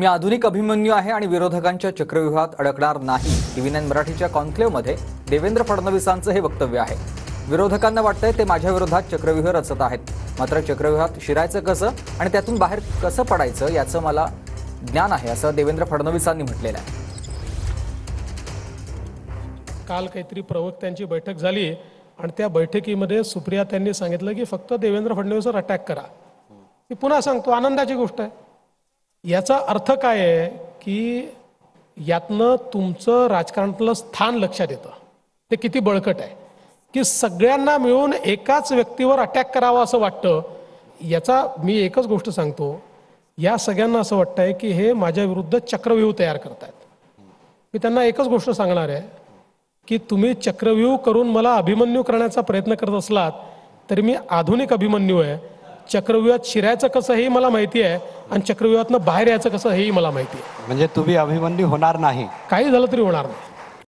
मी आधुनिक अभिमन्यू आहे आणि विरोधकांच्या चक्रव्यूहात अडकणार नाही. TV9 मराठीच्या कॉन्क्लेव्हमध्ये देवेंद्र फडणवीसांचं हे वक्तव्य आहे. विरोधकांना वाटतंय ते माझ्या विरोधात चक्रव्यूह रचत आहेत, मात्र चक्रव्यूहात शिरायचं कसं आणि त्यातून बाहेर कसं पडायचं याचं मला ज्ञान आहे, असं देवेंद्र फडणवीसांनी म्हटलेलं आहे. काल काहीतरी प्रवक्त्यांची बैठक झाली आणि त्या बैठकीमध्ये सुप्रिया त्यांनी सांगितलं की फक्त देवेंद्र फडणवीसवर अटॅक करा. मी पुन्हा सांगतो, आनंदाची गोष्ट आहे. याचा अर्थ काय आहे की यातनं तुमचं राजकारणातलं स्थान लक्षात येतं. ते किती बळकट आहे की सगळ्यांना मिळून एकाच व्यक्तीवर अटॅक करावा असं वाटतं. याचा मी एकच गोष्ट सांगतो, या सगळ्यांना असं वाटतंय की हे माझ्या विरुद्ध चक्रव्यूह तयार करतायत. मी त्यांना एकच गोष्ट सांगणार आहे की तुम्ही चक्रव्यूह करून मला अभिमन्यू करण्याचा प्रयत्न करत असलात तरी मी आधुनिक अभिमन्यू आहे. चक्रव्यूहात शिरायचं कसं हेही मला माहिती आहे आणि चक्रव्यूहातनं बाहेर यायचं कसं हेही मला माहिती आहे. म्हणजे तुम्ही अभिमन्यू होणार नाही, काही झालं तरी होणार नाही.